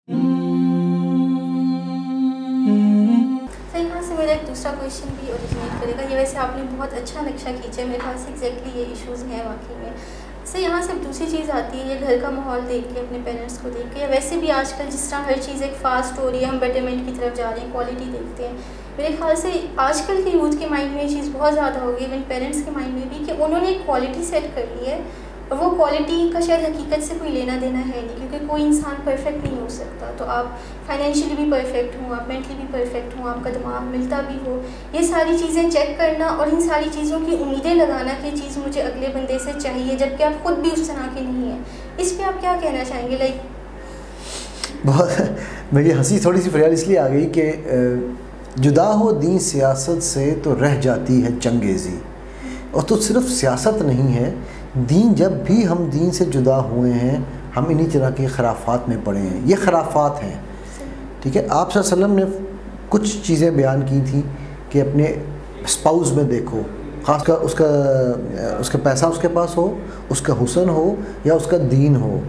سر یہاں سے میرا ایک دوسرا کویشچن بھی اوریجنیٹ کرے گا. یہ ویسے آپ نے بہت اچھا نقشہ کھینچا ہے, میرے خیال سے ایگزیکٹلی یہ ایشوز ہیں واقعی میں. سر یہاں سے دوسری چیز آتی ہے, یہ گھر کا ماحول دیکھ کے, اپنے پیرنٹس کو دیکھ کے, یا ویسے بھی آج کل جس طرح ہر چیز ایک فاسٹ ہو رہی ہے, ہم بیٹرمنٹ کی طرف جا رہے ہیں, کوالٹی دیکھتے ہیں. میرے خیال سے آج کل کے یوتھ کے مائنڈ میں یہ چیز بہت زیادہ ہوگی, ایون پیرنٹس کے مائنڈ میں بھی, کہ انہوں نے ایک کوالٹی سیٹ کر لی ہے, اور وہ کوالٹی کا شاید حقیقت سے کوئی لینا دینا ہے نہیں, کیونکہ کوئی انسان پرفیکٹ نہیں ہو سکتا. تو آپ فائنینشلی بھی پرفیکٹ ہوں, آپ مینٹلی بھی پرفیکٹ ہوں, آپ کا دماغ ملتا بھی ہو, یہ ساری چیزیں چیک کرنا اور ان ساری چیزوں کی امیدیں لگانا کہ یہ چیز مجھے اگلے بندے سے چاہیے, جبکہ آپ خود بھی اس طرح کے نہیں ہیں, اس پہ آپ کیا کہنا چاہیں گے؟ بہت میری ہنسی تھوڑی سی فریاد اس لیے آ گئی کہ جدا ہو دین سیاست سے تو رہ جاتی ہے چنگیزی. اور تو صرف سیاست نہیں ہے, دین جب بھی ہم دین سے جدا ہوئے ہیں ہم انہی طرح کے خرافات میں پڑے ہیں. یہ خرافات ہیں, ٹھیک ہے. آپ صلی اللہ علیہ وسلم نے کچھ چیزیں بیان کی تھیں کہ اپنے اسپاؤز میں دیکھو, خاص کر اس کا پیسہ اس کے پاس ہو, اس کا حسن ہو, یا اس کا دین ہو.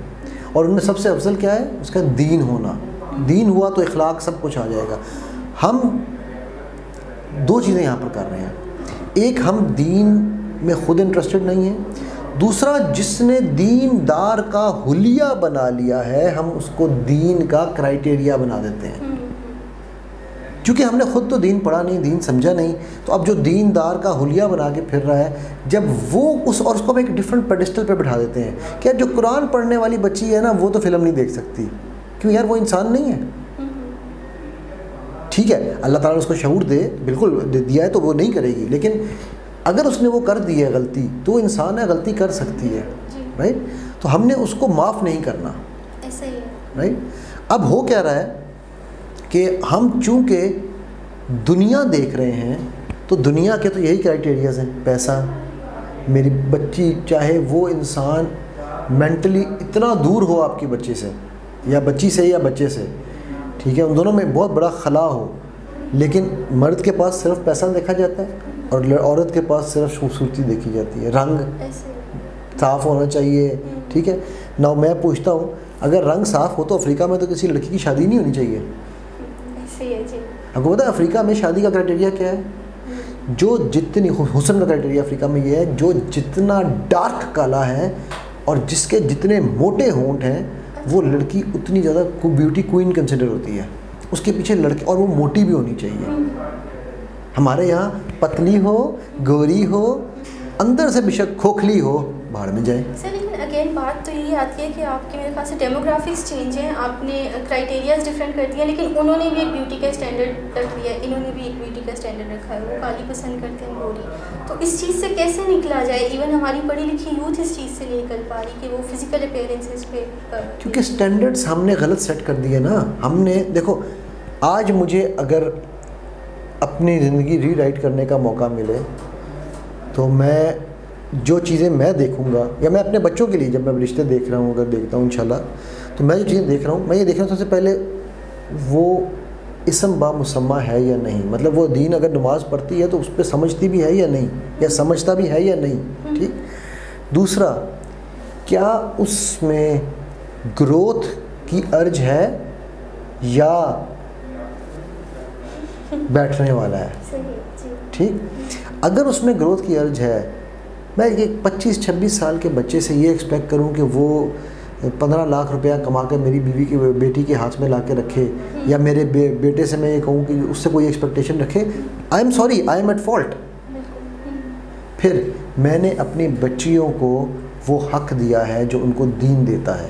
اور ان میں سب سے افضل کیا ہے؟ اس کا دین ہونا. دین ہوا تو اخلاق سب کچھ آ جائے گا. ہم دو چیزیں یہاں پر کر رہے ہیں. ایک, ہم دین میں خود انٹرسٹڈ نہیں ہیں. دوسرا, جس نے دین دار کا حلیہ بنا لیا ہے ہم اس کو دین کا کرائٹیریا بنا دیتے ہیں. چونکہ ہم نے خود تو دین پڑھا نہیں, دین سمجھا نہیں, تو اب جو دین دار کا حلیہ بنا کے پھر رہا ہے, جب وہ اس اور اس کو ہم ایک ڈفرینٹ پیڈسٹل پہ بٹھا دیتے ہیں کہ جو قرآن پڑھنے والی بچی ہے نا وہ تو فلم نہیں دیکھ سکتی, کیوں یار وہ انسان نہیں ہے. ٹھیک ہے, اللہ تعالیٰ نے اس کو شعور بالکل دیا ہے تو وہ نہیں کرے گی, لیکن اگر اس نے وہ کر دی ہے غلطی تو وہ انسان ہے, غلطی کر سکتی ہے, رائٹ. تو ہم نے اس کو معاف نہیں کرنا, رائٹ. اب ہو کیا رہا ہے کہ ہم چونکہ دنیا دیکھ رہے ہیں تو دنیا کے تو یہی کرائٹیریاز ہیں, پیسہ. میری بچی چاہے وہ انسان مینٹلی اتنا دور ہو آپ کی بچے سے, یا بچی سے یا بچے سے, ٹھیک ہے, ان دونوں میں بہت بڑا خلا ہو, لیکن مرد کے پاس صرف پیسہ دیکھا جاتا ہے اور عورت کے پاس صرف خوبصورتی دیکھی جاتی ہے, رنگ صاف ہونا چاہیے. ٹھیک ہے نا, میں پوچھتا ہوں اگر رنگ صاف ہو تو افریقہ میں تو کسی لڑکی کی شادی نہیں ہونی چاہیے. آپ کو پتا ہے افریقہ میں شادی کا کرائٹیریا کیا ہے؟ جو جتنی حسن کا کرائٹیریا افریقہ میں یہ ہے, جو جتنا ڈارک کالا ہے اور جس کے جتنے موٹے ہونٹ ہیں وہ لڑکی اتنی زیادہ بیوٹی کوئین کنسیڈر ہوتی ہے. اس کے پیچھے لڑکی, اور وہ موٹی بھی ہونی چاہیے. ہمارے یہاں پتلی ہو, گوری ہو, اندر سے بشک کھوکھلی ہو, باہر میں جائے. سر لیکن اگین بات تو یہی آتی ہے کہ آپ کے میرے خیال سے ڈیموگرافکس چینج ہیں, آپ نے کرائٹیریاز ڈفرینٹ کر دیا, لیکن انہوں نے بھی ایک بیوٹی کا اسٹینڈرڈ رکھ لیا ہے, انہوں نے بھی ایک بیوٹی کا اسٹینڈرڈ رکھا ہے, وہ کالی پسند کرتے ہیں, گوری. تو اس چیز سے کیسے نکلا جائے؟ ایون ہماری پڑھی لکھی یوتھ اس چیز سے نہیں نکل پا رہی کہ وہ فزیکل اپیئرنسز پہ, کیونکہ اسٹینڈرڈس ہم نے غلط سیٹ کر دیے نا. ہم نے دیکھو, آج مجھے اگر اپنی زندگی ری رائٹ کرنے کا موقع ملے تو میں جو چیزیں میں دیکھوں گا, یا میں اپنے بچوں کے لیے جب میں رشتے دیکھ رہا ہوں, اگر دیکھتا ہوں انشاءاللہ, تو میں جو چیزیں دیکھ رہا ہوں, میں یہ دیکھ رہا ہوں سب سے پہلے وہ اسم با مسمہ ہے یا نہیں. مطلب وہ دین اگر نماز پڑھتی ہے تو اس پہ سمجھتی بھی ہے یا نہیں, یا سمجھتا بھی ہے یا نہیں. ٹھیک. دوسرا, کیا اس میں گروتھ کی ارج ہے یا بیٹھنے والا ہے. ٹھیک. اگر اس میں گروتھ کی ارج ہے, میں ایک 25-26 سال کے بچے سے یہ ایکسپیکٹ کروں کہ وہ 15 لاکھ روپیہ کما کے میری بیوی کی بیٹی کے ہاتھ میں لا کے رکھے, یا میرے بیٹے سے میں یہ کہوں کہ اس سے کوئی ایکسپیکٹیشن رکھے, I am sorry, I am at fault. پھر میں نے اپنی بچیوں کو وہ حق دیا ہے جو ان کو دین دیتا ہے.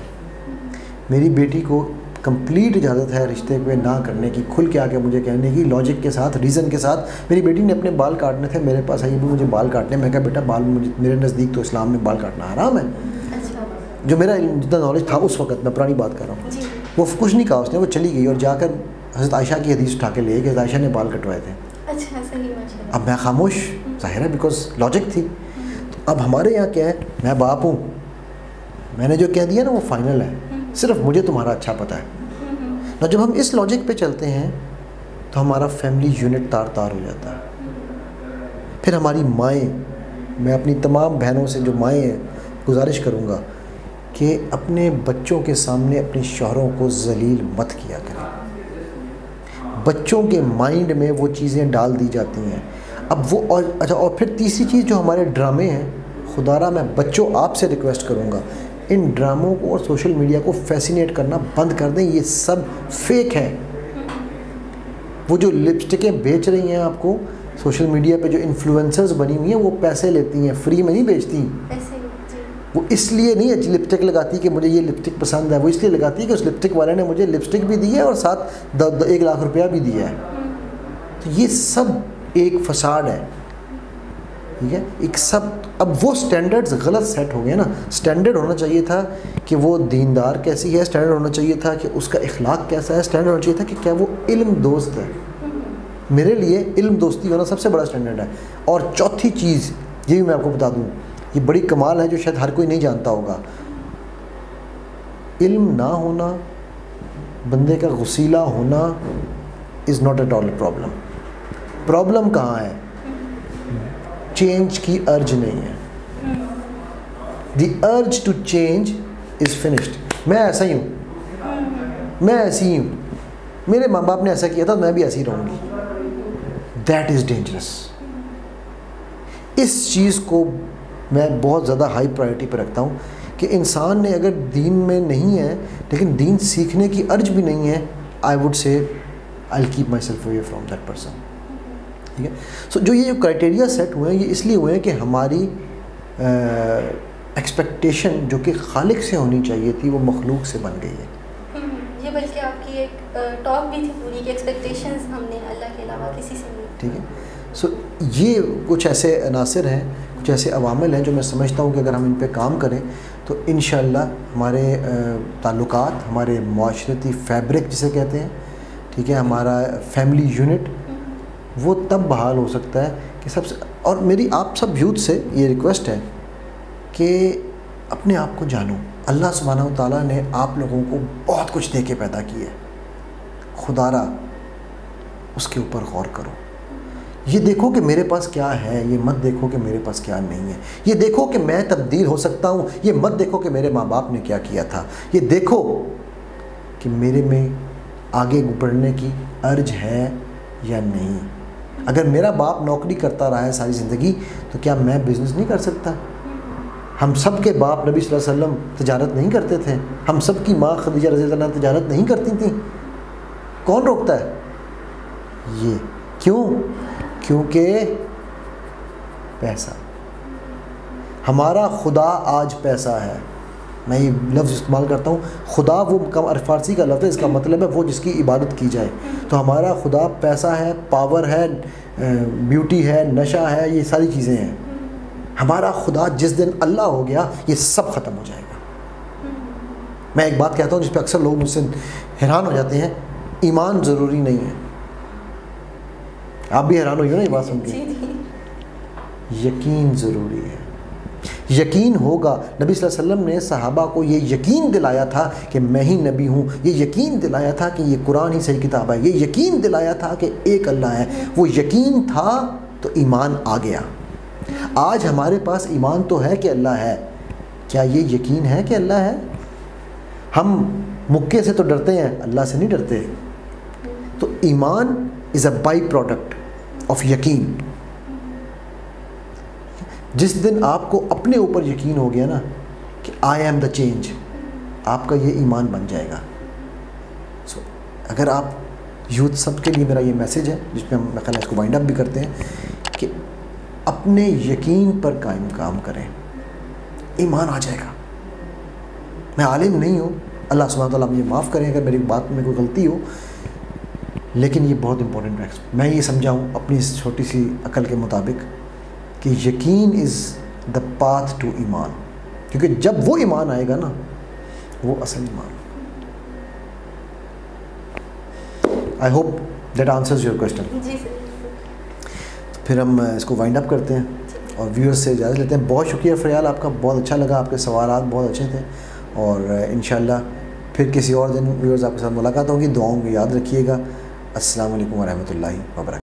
میری بیٹی کو کمپلیٹ اجازت ہے رشتے پہ نہ کرنے کی, کھل کے آ کے مجھے کہنے کی, لاجک کے ساتھ, ریزن کے ساتھ. میری بیٹی نے اپنے بال کاٹنے تھے, میرے پاس آئی بھی مجھے بال کاٹنے. میں کہا بیٹا بال میرے نزدیک تو اسلام میں بال کاٹنا حرام ہے. جو میرا جتنا نالج تھا اس وقت, میں پرانی بات کر رہا ہوں, وہ کچھ نہیں کہا اس نے, وہ چلی گئی اور جا کر حضرت عائشہ کی حدیث اٹھا کے لے کہ حضرت عائشہ نے بال کٹوائے تھے. اب میں خاموش, ظاہر ہے بیکاز لاجک تھی. تو اب ہمارے یہاں کیا ہے, میں باپ ہوں, میں نے جو کہہ دیا نا وہ فائنل ہے, صرف مجھے تمہارا اچھا پتہ ہے. اور جب ہم اس لاجک پہ چلتے ہیں تو ہمارا فیملی یونٹ تار تار ہو جاتا ہے. پھر ہماری مائیں, میں اپنی تمام بہنوں سے جو مائیں ہیں گزارش کروں گا, کہ اپنے بچوں کے سامنے اپنے شوہروں کو ذلیل مت کیا کریں. بچوں کے مائنڈ میں وہ چیزیں ڈال دی جاتی ہیں. اب وہ اور پھر تیسری چیز جو ہمارے ڈرامے ہیں، خدا را میں بچوں آپ سے ریکویسٹ کروں گا ان ڈراموں کو اور سوشل میڈیا کو فیسینیٹ کرنا بند کر دیں. یہ سب فیک ہے. وہ جو لپسٹکیں بیچ رہی ہیں آپ کو سوشل میڈیا پہ، جو انفلوئنسرز بنی ہوئی ہیں، وہ پیسے لیتی ہیں، فری میں نہیں بیچتی. وہ اس لیے نہیں لپسٹک لگاتی کہ مجھے یہ لپسٹک پسند ہے، وہ اس لیے لگاتی ہے کہ اس لپسٹک والے نے مجھے لپسٹک بھی دی ہے اور ساتھ 1 لاکھ روپیہ بھی دیا ہے. تو یہ سب ایک فساد ہے. ٹھیک ہے، ایک سب. اب وہ سٹینڈرڈز غلط سیٹ ہو گئے نا. سٹینڈرڈ ہونا چاہیے تھا کہ وہ دیندار کیسی ہے، سٹینڈرڈ ہونا چاہیے تھا کہ اس کا اخلاق کیسا ہے، سٹینڈرڈ ہونا چاہیے تھا کہ کیا وہ علم دوست ہے. میرے لیے علم دوستی ہونا سب سے بڑا سٹینڈرڈ ہے. اور چوتھی چیز یہ بھی میں آپ کو بتا دوں، یہ بڑی کمال ہے جو شاید ہر کوئی نہیں جانتا ہوگا. علم نہ ہونا، بندے کا غسیلہ ہونا is not at all a problem. Problem کہاں ہے؟ چینج کی ارج نہیں ہے. The urge to change is finished. میں ایسا ہی ہوں، میں ایسی ہی ہوں، میرے ماں باپ نے ایسا کیا تھا، میں بھی ایسی رہوں گی. That is dangerous. اس چیز کو میں بہت زیادہ ہائی پرائرٹی پہ رکھتا ہوں کہ انسان نے اگر دین میں نہیں ہے لیکن دین سیکھنے کی ارج بھی نہیں ہے، I would say I keep my self away from that person. ٹھیک ہے. سو جو یہ کرائٹیریا سیٹ ہوئے ہیں یہ اس لیے ہوئے ہیں کہ ہماری ایکسپیکٹیشن جو کہ خالق سے ہونی چاہیے تھی وہ مخلوق سے بن گئی ہے. یہ بلکہ آپ کی ایک ٹاک بھی تھی پوری کہ ایکسپیکٹیشنز ہم نے اللہ کے علاوہ کسی سے نہیں. ٹھیک ہے. سو یہ کچھ ایسے عناصر ہیں، کچھ ایسے عوامل ہیں جو میں سمجھتا ہوں کہ اگر ہم ان پہ کام کریں تو انشاءاللہ ہمارے تعلقات، ہمارے معاشرتی فیبرک جسے کہتے ہیں، ٹھیک ہے، ہمارا فیملی یونٹ وہ تب بحال ہو سکتا ہے کہ سب سے. اور میری آپ سب یوتھ سے یہ ریکویسٹ ہے کہ اپنے آپ کو جانو. اللہ سبحانہ و تعالیٰ نے آپ لوگوں کو بہت کچھ دے کے پیدا کیا ہے. خدا را اس کے اوپر غور کرو. یہ دیکھو کہ میرے پاس کیا ہے، یہ مت دیکھو کہ میرے پاس کیا نہیں ہے. یہ دیکھو کہ میں تبدیل ہو سکتا ہوں، یہ مت دیکھو کہ میرے ماں باپ نے کیا کیا تھا. یہ دیکھو کہ میرے میں آگے بڑھنے کی ارج ہے یا نہیں. اگر میرا باپ نوکری کرتا رہا ہے ساری زندگی تو کیا میں بزنس نہیں کر سکتا؟ ہم سب کے باپ نبی صلی اللہ علیہ وسلم تجارت نہیں کرتے تھے. ہم سب کی ماں خدیجہ رضی اللہ عنہا تجارت نہیں کرتی تھیں. کون روکتا ہے یہ؟ کیوں؟ کیونکہ پیسہ. ہمارا خدا آج پیسہ ہے. میں یہ لفظ استعمال کرتا ہوں، خدا وہ فارسی کا لفظ ہے، اس کا مطلب ہے وہ جس کی عبادت کی جائے. تو ہمارا خدا پیسہ ہے، پاور ہے، بیوٹی ہے، نشہ ہے، یہ ساری چیزیں ہیں. ہمارا خدا جس دن اللہ ہو گیا یہ سب ختم ہو جائے گا. میں ایک بات کہتا ہوں جس پہ اکثر لوگ مجھ سے حیران ہو جاتے ہیں، ایمان ضروری نہیں ہے. آپ بھی حیران ہوئے نا یہ بات سن کے. یقین ضروری ہے. یقین ہوگا. نبی صلی اللہ علیہ وسلم نے صحابہ کو یہ یقین دلایا تھا کہ میں ہی نبی ہوں. یہ یقین دلایا تھا کہ یہ قرآن ہی صحیح کتاب ہے. یہ یقین دلایا تھا کہ ایک اللہ ہے. وہ یقین تھا تو ایمان آ گیا. آج ہمارے پاس ایمان تو ہے کہ اللہ ہے، کیا یہ یقین ہے کہ اللہ ہے؟ ہم مکے سے تو ڈرتے ہیں، اللہ سے نہیں ڈرتے. تو ایمان از اے بائی پروڈکٹ آف یقین. جس دن آپ کو اپنے اوپر یقین ہو گیا نا کہ آئی ایم دا چینج، آپ کا یہ ایمان بن جائے گا. سو اگر آپ یوتھ سب کے لیے میرا یہ میسیج ہے جس پہ ہم میں خیال ہے اس کو وائنڈ اپ بھی کرتے ہیں کہ اپنے یقین پر قائم کام کریں، ایمان آ جائے گا. میں عالم نہیں ہوں، اللہ سبحانہ تعالیٰ مجھے معاف کریں اگر میری بات میں کوئی غلطی ہو، لیکن یہ بہت امپورٹنٹ ہے. میں یہ سمجھا ہوں اپنی اس چھوٹی سی عقل کے مطابق کہ یقین از دا پاتھ ٹو ایمان. کیونکہ جب وہ ایمان آئے گا نا وہ اصل ایمان. I hope that answers your question. جی سر. پھر ہم اس کو وائنڈ اپ کرتے ہیں اور ویورز سے اجازت لیتے ہیں. بہت شکریہ فریال آپ کا، بہت اچھا لگا، آپ کے سوالات بہت اچھے تھے. اور انشاءاللہ پھر کسی اور دن ویورز آپ کے ساتھ ملاقات ہوگی. دعاؤں کو یاد رکھیے گا. السلام علیکم ورحمۃ اللہ وبرکاتہ.